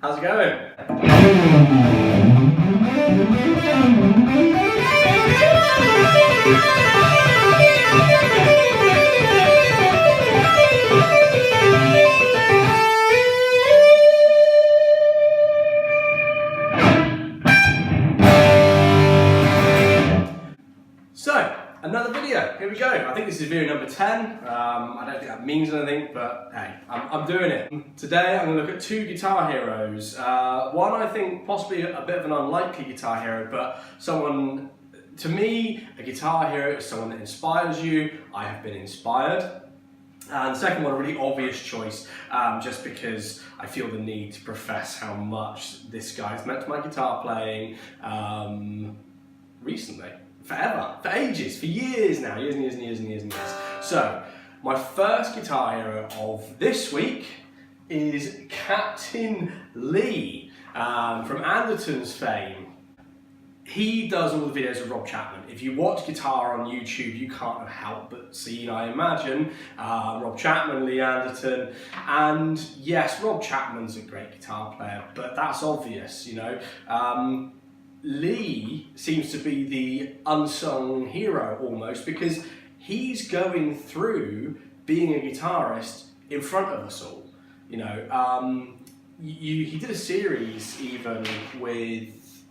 How's it going? So, another video, here we go. I think this is video number 10. I don't think that means anything, but hey, I'm doing it. Today I'm going to look at two guitar heroes. One I think possibly a bit of an unlikely guitar hero, but someone, to me, a guitar hero is someone that inspires you. I have been inspired. And the second one, a really obvious choice, just because I feel the need to profess how much this guy's meant to my guitar playing recently. Forever, for ages, for years now, years and years and years and years and years. So, my first guitar hero of this week is Captain Lee, from Anderton's fame. He does all the videos of Rob Chapman. If you watch guitar on YouTube, you can't help but see, I imagine, Rob Chapman, Lee Anderton, and yes, Rob Chapman's a great guitar player, but that's obvious, you know. Lee seems to be the unsung hero almost, because he's going through being a guitarist in front of us all. You know, he did a series even with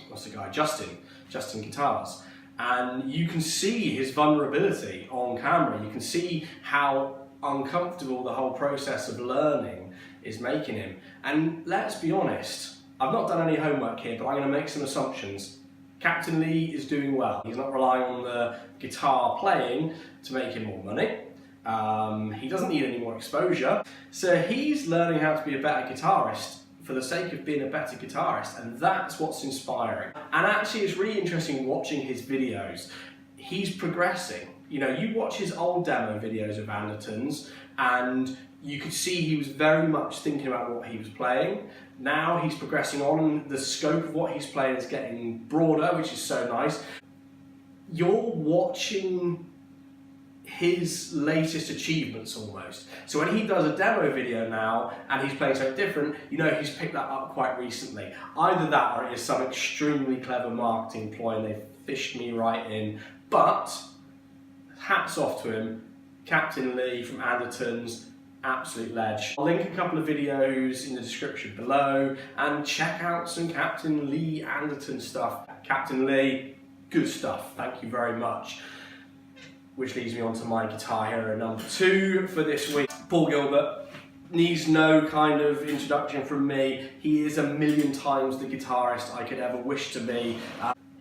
what's the guy, Justin Guitars, and you can see his vulnerability on camera. You can see how uncomfortable the whole process of learning is making him. And let's be honest, I've not done any homework here, but I'm going to make some assumptions. Captain Lee is doing well. He's not relying on the guitar playing to make him more money. He doesn't need any more exposure. So he's learning how to be a better guitarist for the sake of being a better guitarist, and that's what's inspiring. And actually it's really interesting watching his videos. He's progressing. You know, you watch his old demo videos of Anderton's and you could see he was very much thinking about what he was playing. Now he's progressing on, the scope of what he's playing is getting broader, which is so nice. You're watching his latest achievements almost. So when he does a demo video now and he's playing something different, you know he's picked that up quite recently. Either that or it is some extremely clever marketing ploy and they've fished me right in. But hats off to him, Captain Lee from Anderton's, absolute ledge. I'll link a couple of videos in the description below and check out some Captain Lee Anderton stuff. Captain Lee, good stuff, thank you very much. Which leads me on to my guitar hero number 2 for this week. Paul Gilbert needs no kind of introduction from me. He is a million times the guitarist I could ever wish to be.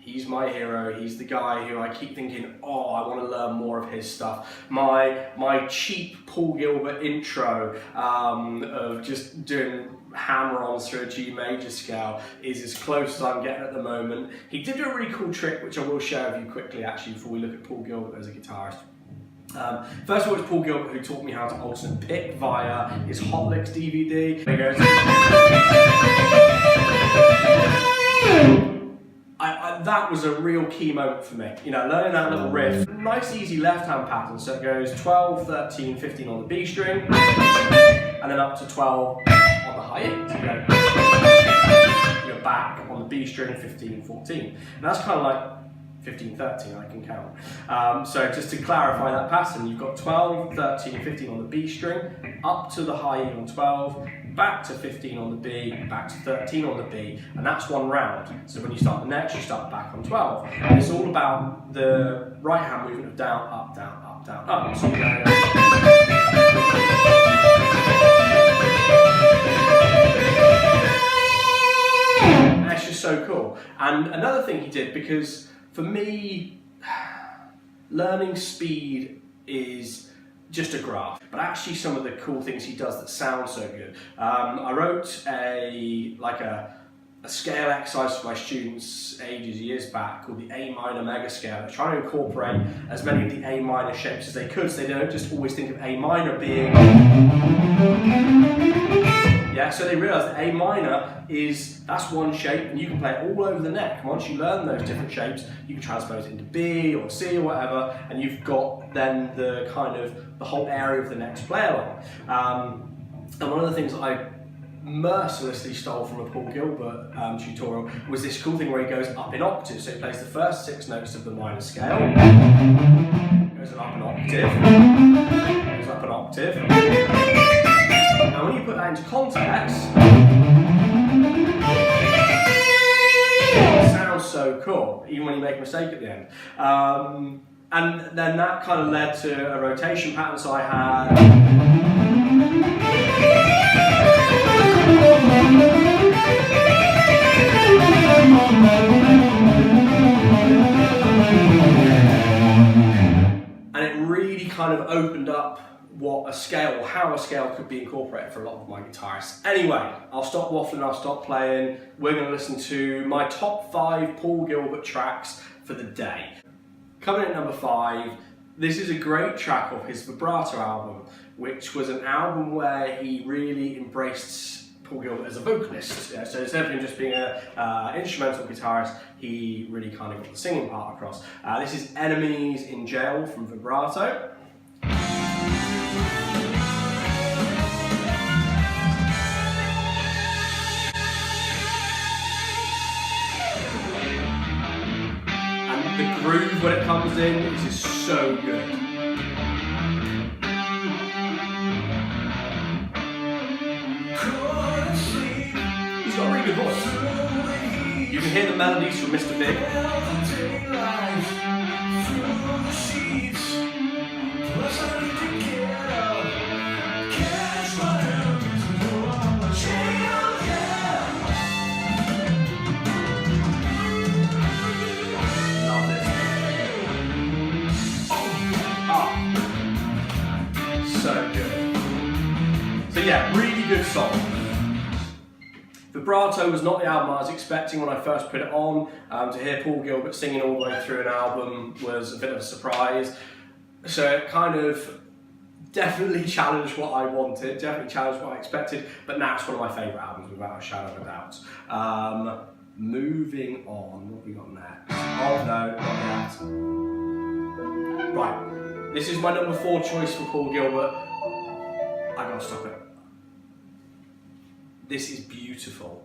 He's my hero. He's the guy who I keep thinking, oh, I want to learn more of his stuff. My cheap Paul Gilbert intro of just doing hammer-ons through a G major scale is as close as I'm getting at the moment. He did a really cool trick, which I will share with you quickly actually before we look at Paul Gilbert as a guitarist. First of all, it's Paul Gilbert who taught me how to alternate pick via his Hot Licks DVD. There he goes. That was a real key moment for me, you know, learning that little riff. Nice easy left hand pattern, so it goes 12, 13, 15 on the B string, and then up to 12 on the high E. So you go back on the B string, 15, 14. And that's kind of like 15, 13, I can count. So just to clarify that pattern, you've got 12, 13, 15 on the B string, up to the high E on 12, back to 15 on the B, back to 13 on the B, and that's one round. So when you start the next, you start back on 12. And it's all about the right hand movement of down, up, down, up, down, up. So you go. That's just so cool. And another thing he did, because for me, learning speed is just a graph, but actually some of the cool things he does that sound so good. I wrote a scale exercise for my students years back called the A minor mega scale, trying to incorporate as many of the A minor shapes as they could, so they don't just always think of A minor being, yeah, so they realise that A minor that's one shape and you can play it all over the neck. And once you learn those different shapes, you can transpose it into B or C or whatever, and you've got then the whole area of the neck to play along. And one of the things that I mercilessly stole from a Paul Gilbert tutorial was this cool thing where he goes up in octaves. So he plays the first 6 notes of the minor scale, goes up an octave, goes up an octave. Now when you put that into context, it sounds so cool, even when you make a mistake at the end. And then that kind of led to a rotation pattern, so I had... And it really kind of opened up what a scale, or how a scale could be incorporated for a lot of my guitarists. Anyway, I'll stop waffling, I'll stop playing. We're going to listen to my top 5 Paul Gilbert tracks for the day. Coming in at number 5, this is a great track off his Vibrato album, which was an album where he really embraced Paul Gilbert as a vocalist. So instead of him just being an instrumental guitarist, he really kind of got the singing part across. This is Enemies in Jail from Vibrato. The groove when it comes in is just so good. He's got a really good voice. You can hear the melodies from Mr. Big. Yeah, really good song. Vibrato was not the album I was expecting when I first put it on. To hear Paul Gilbert singing all the way through an album was a bit of a surprise. So it kind of definitely challenged what I wanted, definitely challenged what I expected, but now it's one of my favourite albums without a shadow of a doubt. Moving on, what have we got next? Oh no, not yet. Right, this is my number 4 choice for Paul Gilbert. I gotta stop it. This is beautiful.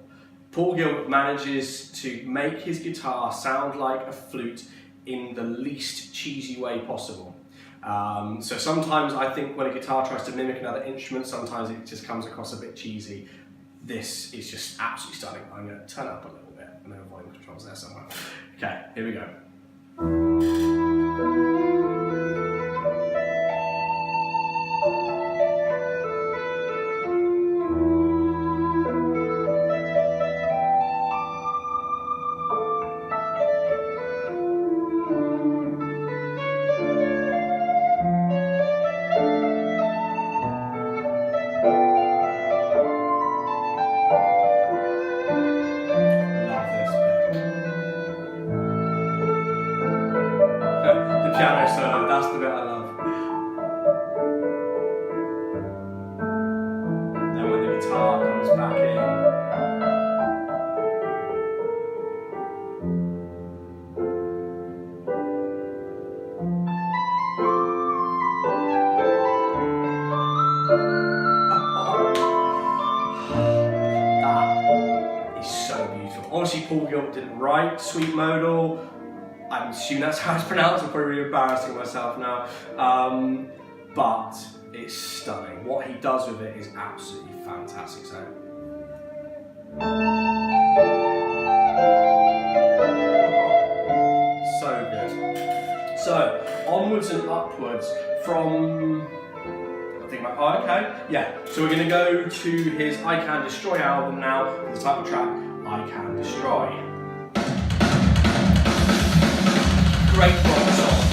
Paul Gilbert manages to make his guitar sound like a flute in the least cheesy way possible. So sometimes I think when a guitar tries to mimic another instrument, sometimes it just comes across a bit cheesy. This is just absolutely stunning. I'm going to turn it up a little bit. I know volume control's there somewhere. Okay, here we go. Piano solo, that's the bit I love. Then when the guitar comes back in. That is so beautiful. Obviously Paul Gilbert didn't write Sweet Modal. I'm assuming that's how it's pronounced. I'm probably really embarrassing myself now. But it's stunning. What he does with it is absolutely fantastic. So good. So, onwards and upwards from... I think about, oh, okay. Yeah, so we're going to go to his I Can Destroy album now, the title track, I Can Destroy. Great rock song.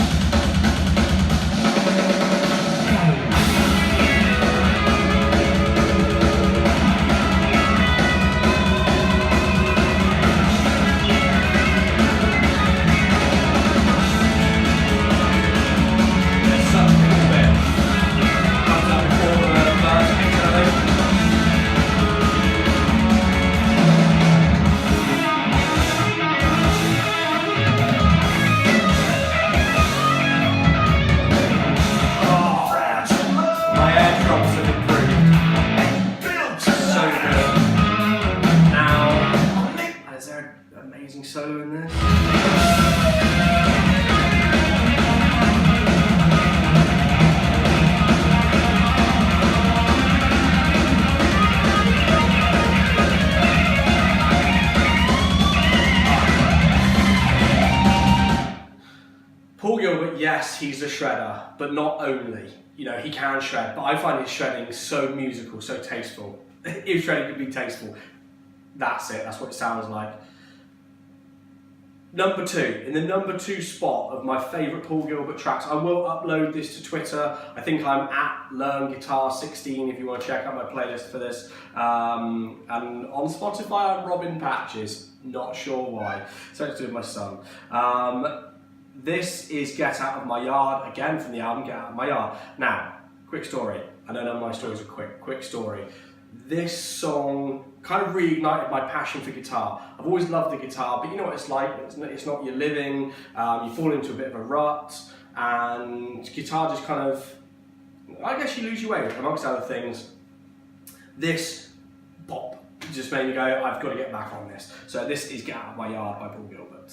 There's such a cool bit. Comes up before the verse kicks in, I think. yes, he's a shredder, but not only. You know, he can shred, but I find his shredding so musical, so tasteful. If shredding could be tasteful, that's it, that's what it sounds like. Number 2, in the number 2 spot of my favourite Paul Gilbert tracks, I will upload this to Twitter. I think I'm at LearnGuitar16 if you want to check out my playlist for this. And on Spotify I'm Robin Patches, not sure why. Something to do with my son. This is Get Out of My Yard, again from the album Get Out of My Yard. Now, quick story. I know none of my stories are quick story. This song kind of reignited my passion for guitar. I've always loved the guitar, but you know what it's like, it's not your living, you fall into a bit of a rut, and guitar just kind of, I guess you lose your way, amongst other things. This pop just made me go, I've got to get back on this. So this is Get Out of My Yard by Paul Gilbert.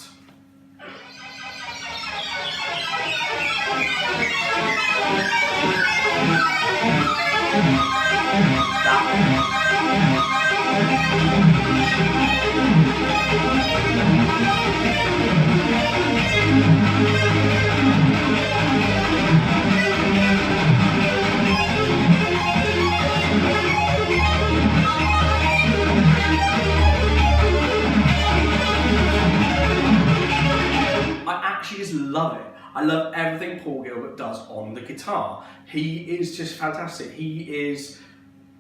Just love it. I love everything Paul Gilbert does on the guitar. He is just fantastic. He is,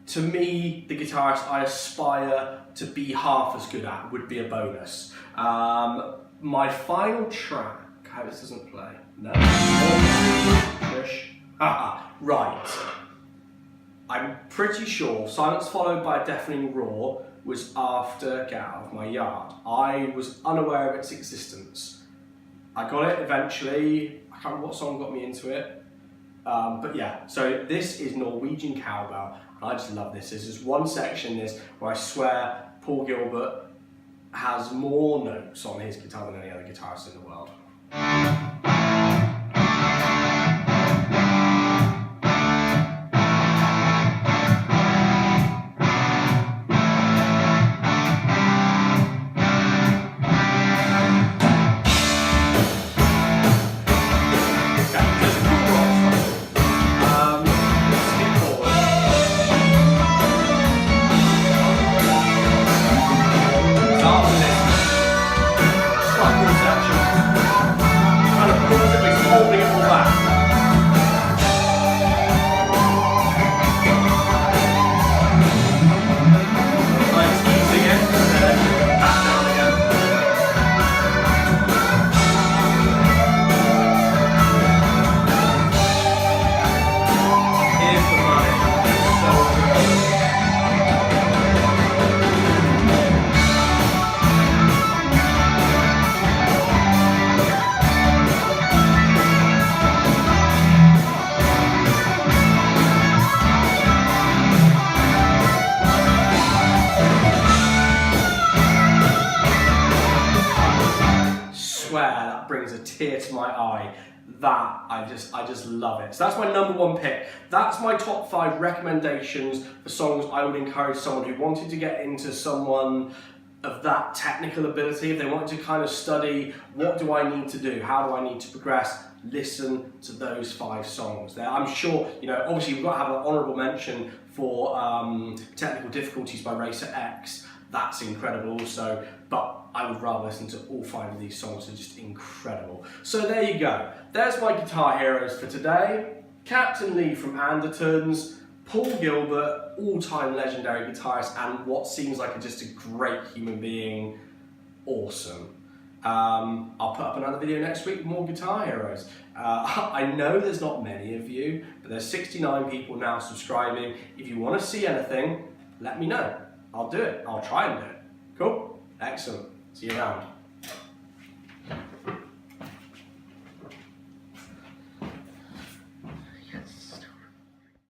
to me, the guitarist I aspire to be half as good at, would be a bonus. My final track, I hope this doesn't play. No. Right. I'm pretty sure Silence Followed by a Deafening Roar was after Get Out of My Yard. I was unaware of its existence. I got it eventually. I can't remember what song got me into it. But yeah, so this is Norwegian Cowbell. And I just love this. There's just one section in this where I swear Paul Gilbert has more notes on his guitar than any other guitarist in the world. That brings a tear to my eye. That I just love it. So that's my number 1 pick. That's my top 5 recommendations for songs I would encourage someone who wanted to get into someone of that technical ability. If they wanted to kind of study, what do I need to do? How do I need to progress? Listen to those 5 songs there. I'm sure, you know, obviously we've got to have an honourable mention for Technical Difficulties by Racer X. That's incredible also, but I would rather listen to all 5 of these songs. They're just incredible. So there you go. There's my guitar heroes for today. Captain Lee from Anderton's, Paul Gilbert, all-time legendary guitarist, and what seems like just a great human being. Awesome. I'll put up another video next week with more guitar heroes. I know there's not many of you, but there's 69 people now subscribing. If you want to see anything, let me know. I'll do it. I'll try and do it. Cool? Excellent. See you around.